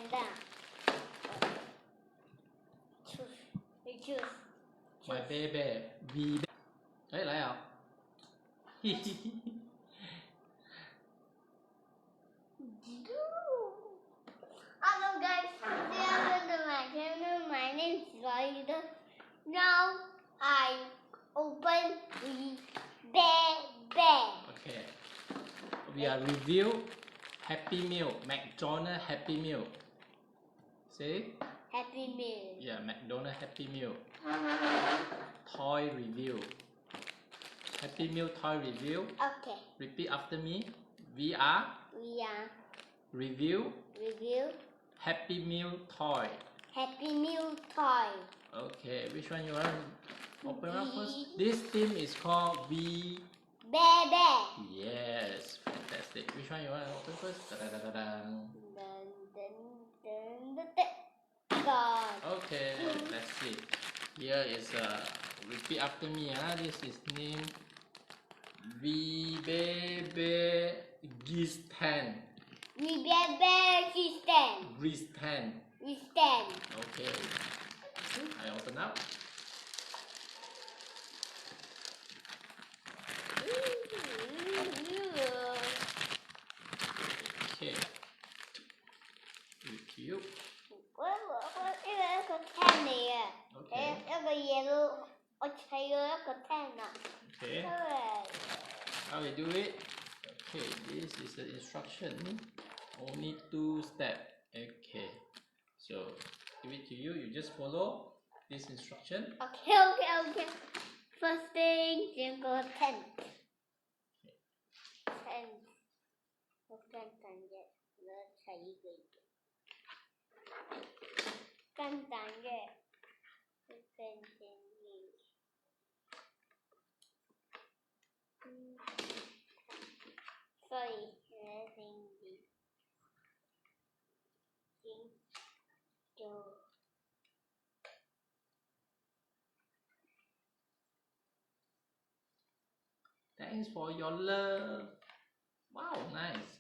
Panda. Choose. My baby. V. Đấy lại à? Hello guys, welcome to my channel. My name is Rider. Now I open the bear. Okay. We are review Happy Meal, McDonald Happy Meal. See? Happy Meal. Yeah, McDonald Happy Meal. Toy review. Happy Meal toy review. Okay. Repeat after me. We are review Happy Meal toy. Happy Meal toy. Okay, which one you want to open up first? This team is called Bear. Yes, fantastic. Which one you want to open first? Okay, let's see. Here is repeat after me. This is name Baby Gistan. Gistan. Okay. I open up. Okay. With you. Okay. Okay. How we do it? Okay, this is the instruction. Only 2 steps. Okay. So give it to you. You just follow this instruction. Okay. First thing, you go tent. Thanks for your love. Wow, nice.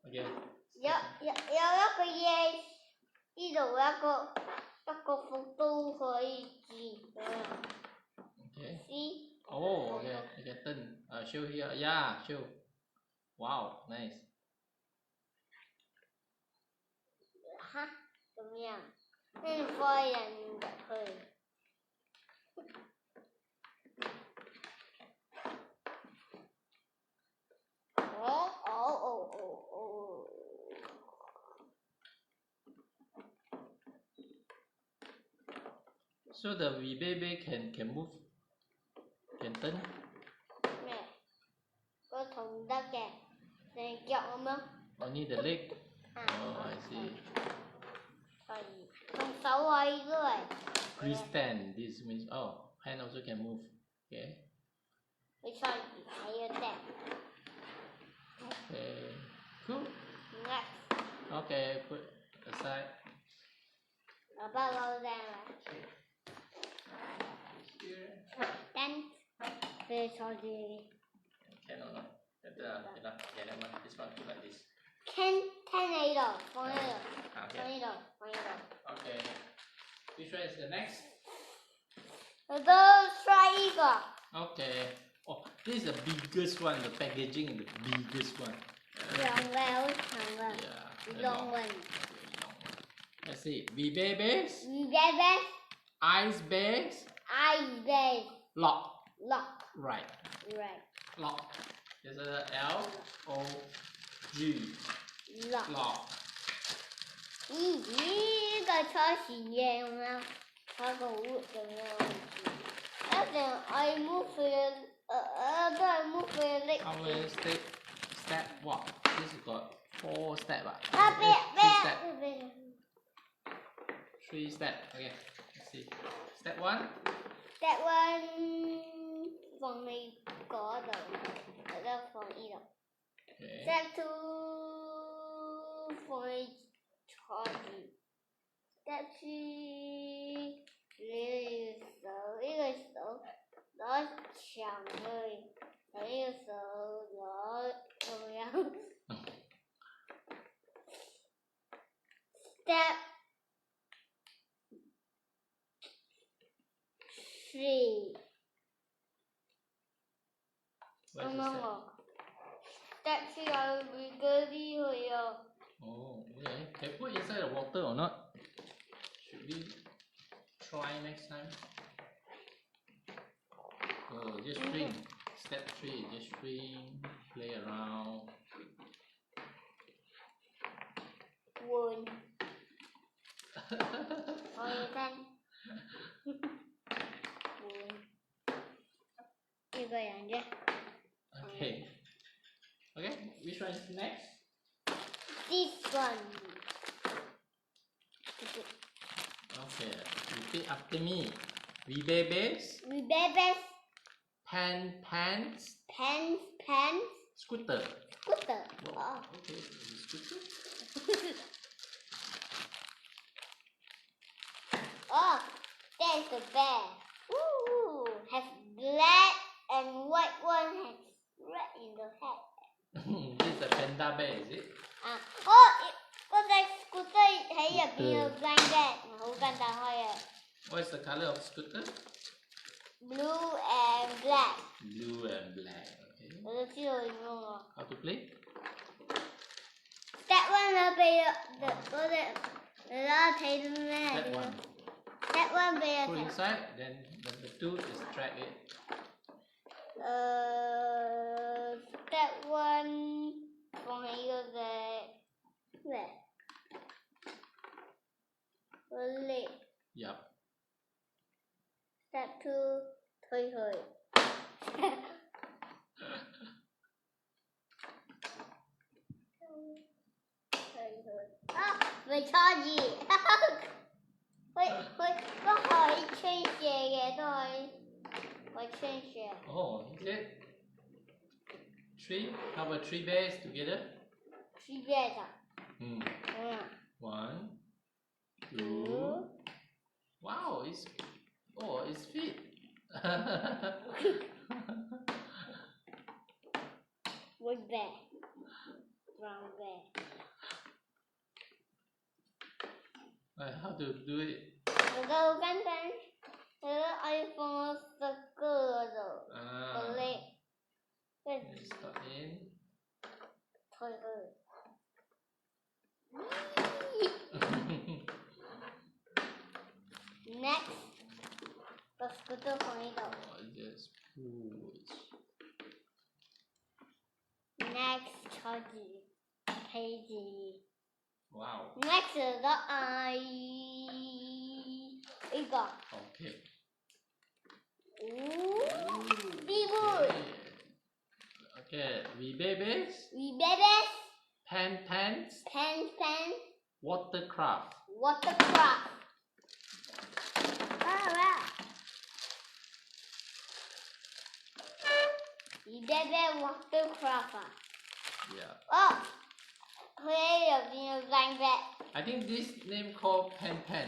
Okay. Okay. See? Oh, okay. Okay, turn. Show here. Yeah, show. Wow, nice. 怎么样？那发言的可以。So the wee baby can move, can turn. 咩？個頭唔得嘅，成腳咁樣。Only the leg. Oh, I see. 可以，同手可以都係。Freestand. This means hand also can move. Okay. 佢可以喺個頂。Okay. Cool. Next. Okay, put aside. 我把攞頂啦。Then fish or the Can or not? Okay, never mind. This one put like this. tornado. Okay. Which one is the next? 都摔一个。 Okay. Oh, this is the biggest one. The packaging is the biggest one. 两个好长的。Yeah. Long one. Let's see. Wee babies. Ice bags. Lock. Right. Lock. There's a L-O-G. Lock. 咦，個車匙嘅有冇？嗰個 wood 有冇？一定 I move your 都係 move your leg。 How many step? What? This has got 4 steps. 3 steps. Okay. Let's see. Step 1. Step 1放你嗰度，或者放呢度。Okay. Step 2放你坐住。Step 3你手呢個手攞 làm ơi. Thấy sợ lỡ rồi không? Step 3. What is No, that? no. Step 3 I will be dirty here. Oh, okay. Can put inside the water or not? Should we try next time? Oh, just swing. Step 3, just swing, play around. Quên. Thôi thanh. Quên. Như vậy là nhé. Okay. Okay, which one is next? This one. Okay, repeat after me. We babies, We babies. pants, Pants. scooter. Scooter. Wow, Oh. okay, scooter. Oh, there's the bear. Ooh, has black and white one has red in the head. This is a panda bear, is it? Có cái scooter thấy ở bên blanket mà hữu panda thôi à. What is the color of scooter? Blue and black. Blue and black. Okay. Tôi chưa luôn rồi. How to play? That one là bây giờ đó thấy nè. That one. That one bây giờ Put inside, then the two is drag it. That one còn hay là về. Really. Yep. Step 2 thôi. Mày cho gì? Có hỏi change kìa thôi. Hỏi change kìa. Oh, is it? 3? How about 3 bears together? 3 bears à? Hmm. 1, 2. Wow, it's fit. White bear. Brown bear. How to do it? Đâu簡単. iPhone circle rồi. Let's start in. Thôi. Next. Có scooter không đi đâu. Just push. Next cho gì? Thấy gì? Wow. Next là đó ai? 이거. Okay. Be good. Okay. We babies. We babies. Pants. Pants. Watercraft. Watercraft. Wow. We baby watercraft. Yeah. Oh. Huế ở bên blanket. I think this name called Pan.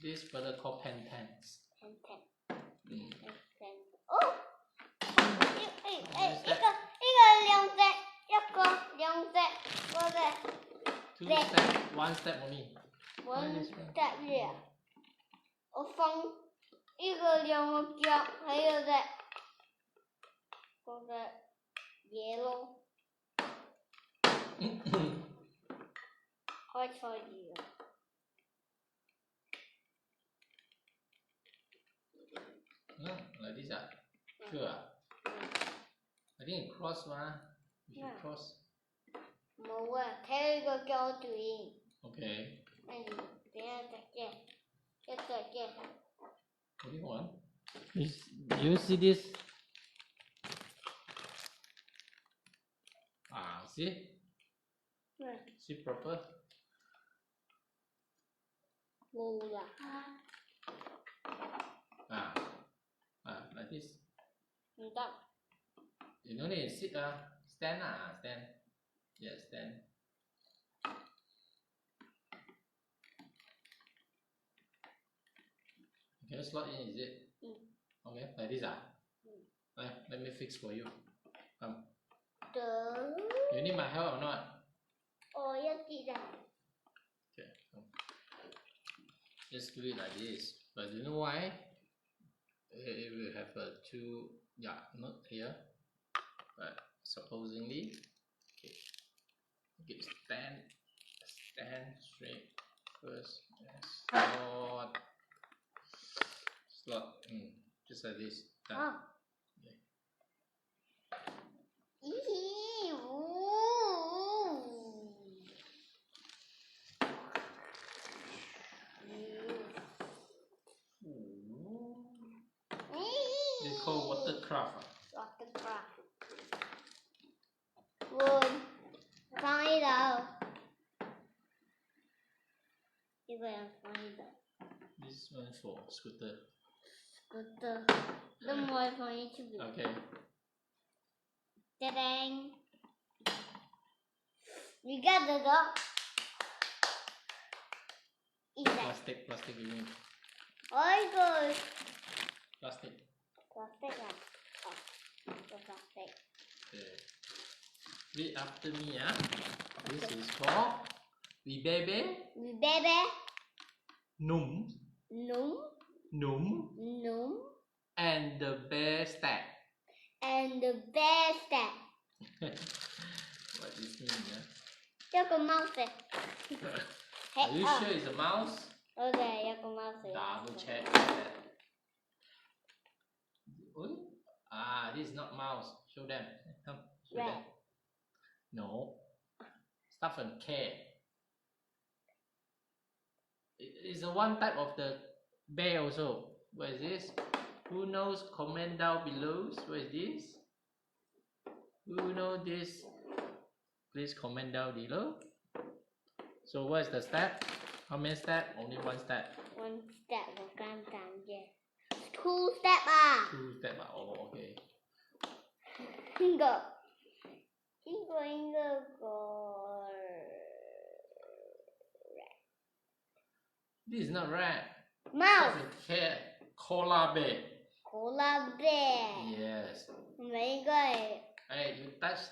This brother called Pants. Pen. Mm. Oh. 이거兩隻嗰隻 2 step, 1 step only. one step here. 我放呢個兩個腳喺嗰隻嘢咯。開錯字啊！Like this ah? Sure ah? I think it cross one. You should cross. 冇啊，睇呢個腳短。Okay. 跟住俾一隻嘅。Only one. Do you see this? See? See proper? 冇啦。Like this. 唔得。You don't need to sit stand stand. Yeah, stand. Can you slot in, is it? Okay, like this Let me fix for you. Come. Từ. You need my help or not? Ồ, em chị ra. Okay. Come. Just do it like this. But you know why? It will have two. Yeah, not here. But supposingly. Okay. Okay. Stand straight. First. Slot. Just like this. Done. À. Okay. Ý, They call watercraft. Watercraft. Buồn. Con đi đâu? Đi về con đi đâu? This one for scooter. Scooter. Don't worry for YouTube. Okay. Ta-dang. You got the dog? Is that? Plastic you mean? Ôi good. Plastic. Plastic à? Oh, the plastic. Okay. Read after me, ah. This is for we baby. We baby. Num. Num. And the bear stack. And the bear stack. What does this mean, yeah? Cho con mouse này. Are you sure it's a mouse? Okay, cho con mouse này. Double check that. This is not mouse. Show them. Come. Show Red. them. No. Start from K. It's a one type of the bear also. What is this? Who knows? Comment down below. What is this? Who knows this? Please comment down below. So what is the step? How many steps? Only one step. One step của cam tạm về. Two step à? Two steps. Oh, okay. Go. This is not rat. Mouse. That's a cat. Koala bear. Koala bear. Yes. Mấy người. Hey, you touched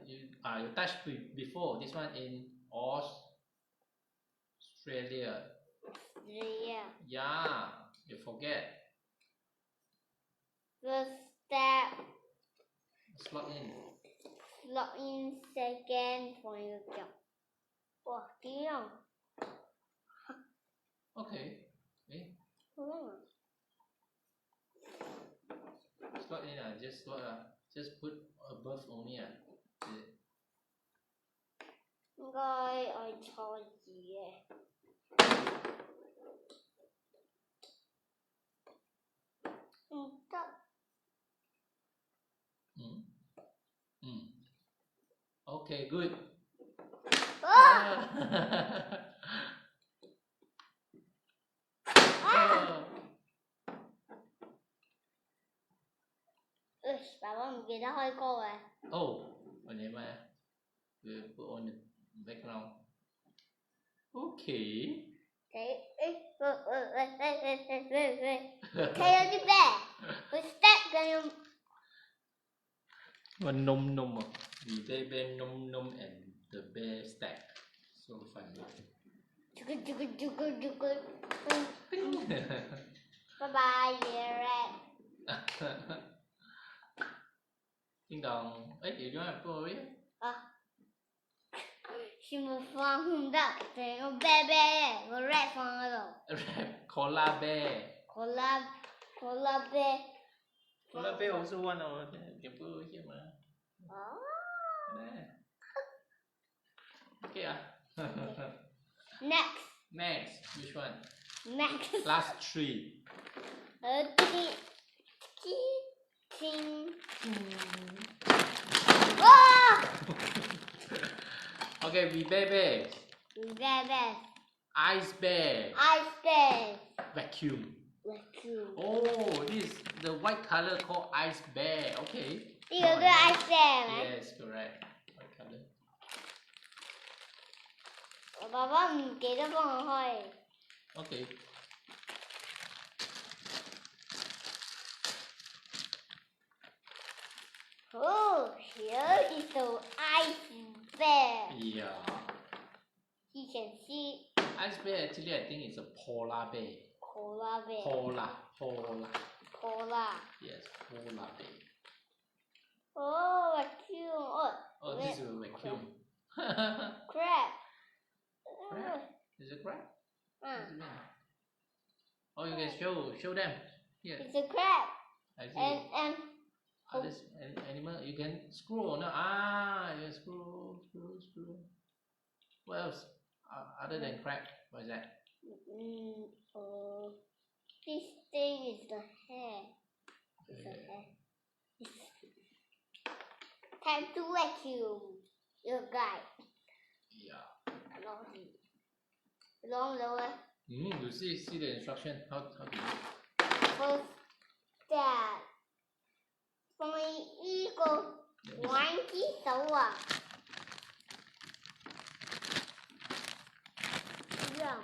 you touched before. This one in Australia. Yeah, you forget. The step. Slot in. Slot in second for your job. Ủa, ký không? Okay. Slot in. Just slot. Just put above only. Rồi, ôi thôi gì vậy? Okay, good. Bà bố mình kia đó hơi cô à. Oh, never mind. We'll put on the background. Okay. Theo đi bé. We step going. One num. The baby num and the bear stack. So funny. Bye bye, rat. Ding dong. Hey, you don't have to worry. She một phong hùng đậm thì con bé một rat phong rồi. Koala bear. Koala bear. Koala bear also one of the people here, man. Okay. Next. Which one? Next. Last three. Okay, we baby. Ice bear. Vacuum. Oh, this the white color called ice bear. Okay. Ice bear. Yes, correct. White color. Bà bố mình kỹ đó con thôi. Okay. Yeah. You can see Ice bear actually I think it's a polar bear. polar bear. Polar. Polar. Yes, polar bear. Oh, vacuum. Oh, this is a vacuum. Crab. Crab? Is it crab? Uh, Oh, you can show them. Here. it's a crab. I see. And This animal you can screw. No, you can screw. What else? Other than crab, what is that? This thing is the hair. It's the hair. Time to vacuum your guy. Yeah. Along the way. You see the instruction. How do you? First step. 放一个玩具手啊，这样。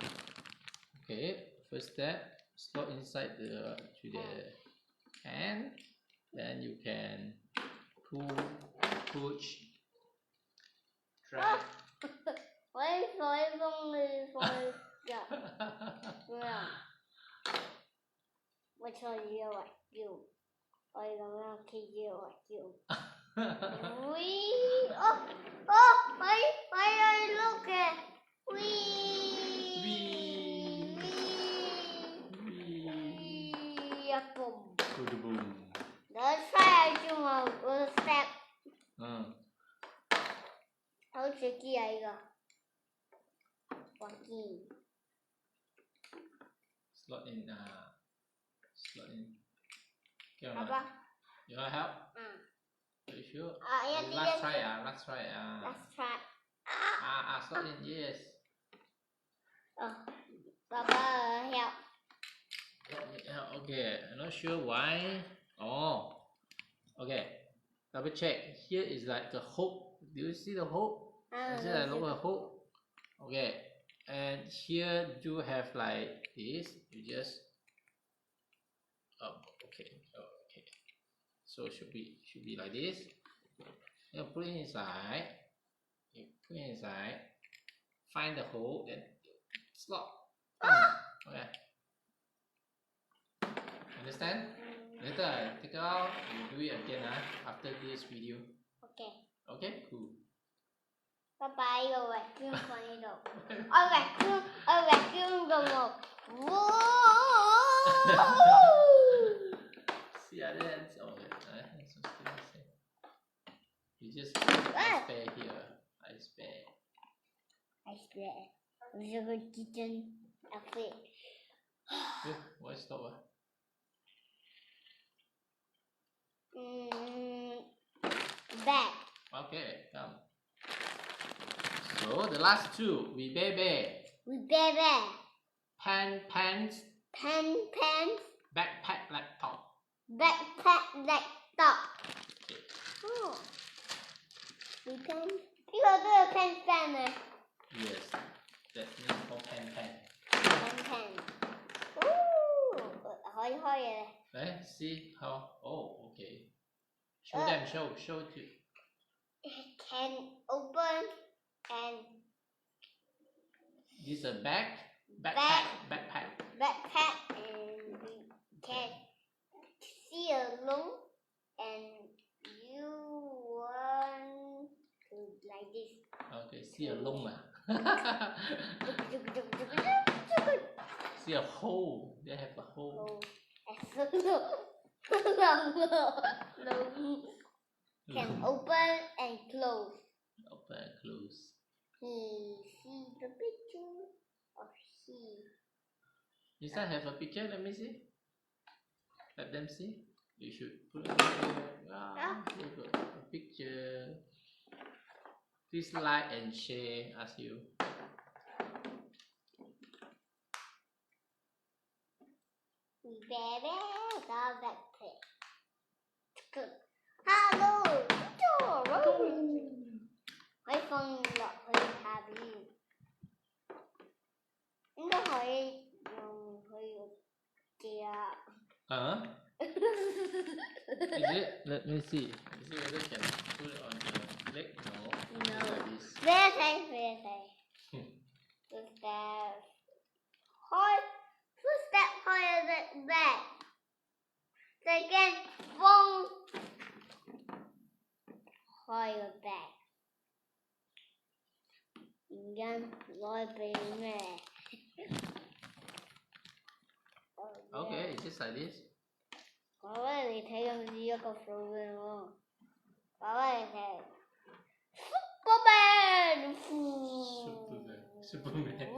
Okay. First step. Slot inside to the hand. Then you can push, drag. 我一手一放这样，这样。我手一玩就，我一个人可以玩就。We I look at boom. Boom. Let's try a step. 好tricky 啊一个，忘记。Slot in. Slot in. Okay, 好吧。You want help? Are you sure? Yes. Let's try. Let's try. Let's try. Slot in. Yes. Papa help. Okay. I'm not sure why. Oh. Okay. Double check. Here is like the hook. Do you see the hook? Is it like a hook? Okay. And here do have like this. You just. Okay. So should be like this. You put it inside. Find the hole. Then slot. Okay. Understand? Later I take it out. You do it again after this video. Okay. Okay. Cool. Bye bye. A vacuum for you. A vacuum go. Whoa! See other hands. That's so still. You just put ice bear here. Ice bear. It's a good kitchen outfit. Why stop? Back. Okay, come. So the last two, we baby. Pants. Backpack laptop. Okay. Oh. We pen. You got the pen. Yes, that means for pen. Pen. Ooh. Hoi. Let's see how. Oh, okay. Show them. Show to. It can open and. This is a backpack. And we can see a room and you want to like this. Okay, see a lung. See a hole. They have a hole. Can open and close. Open and close. See the picture of he. This one have a picture. Let me see. Let them see. You should put it here. Here got a picture. Please like and share. Ask you. Baby, go back to hello, hãy phân loại hơi hà đi. Nó hơi kìa. Is it? Let me see. Is it whether can put it on your leg? No. like this. Very nice, very nice. Footsteps. Footstep higher than that. Second, phone. Higher back. Again, lôi bên nè. Okay, just like this. Có cái gì thấy làm gì có số bên không? Có cái gì thấy Superman. Superman.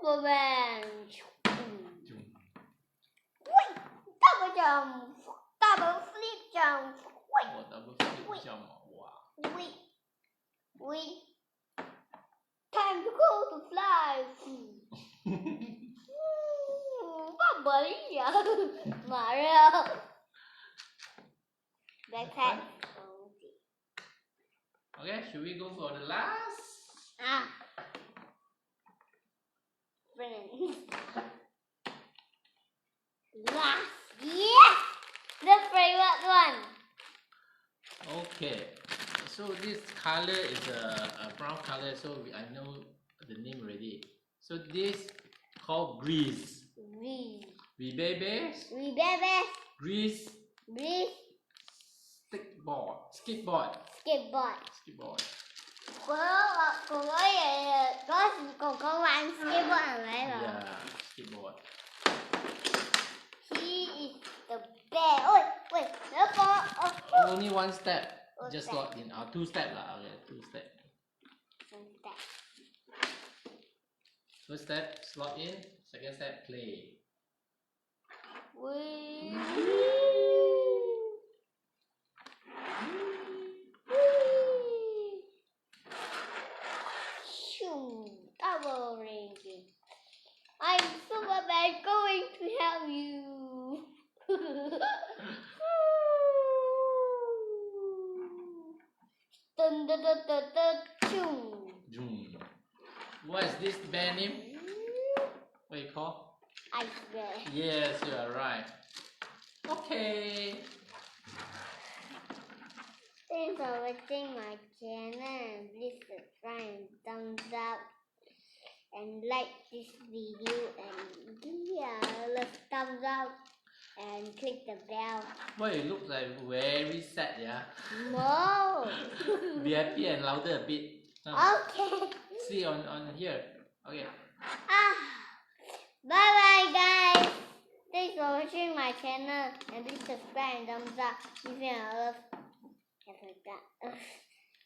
Superman. Wait, double jump, double flip jump. Wait, Oh, double flip jump. Wow. Wait. Time to go to fly. Malaysia. Mario. Backpack. Okay, should we go for the last? Friends. Last. Yes! The favorite one. Okay. So this color is a brown color, so I know the name already. So this called grease. We babies. Grease. Skateboard. Có bạn skateboard đấy rồi. Yeah, skateboard. He is the bear. Ôi, wait, nó có Only one step. Just slot in. Two step lah. Okay, two step. First step, slot in. Second step, play. Double ringing. I'm Superman going to help you. Dun, dun, dun, dun, dun, choo. What is this band name? What you call? Ice bear. Yes, you are right. Okay. Thanks for watching my channel. Please subscribe and thumbs up and like this video and give a thumbs up and click the bell. Why you look like very sad, yeah? No. Be happy and louder a bit. Okay. See on here. Okay. Bye bye guys. Thanks for watching my channel and please subscribe and thumbs up if you love.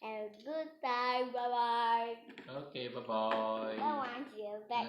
Have a good time. Bye bye. Okay, bye bye. I want you back.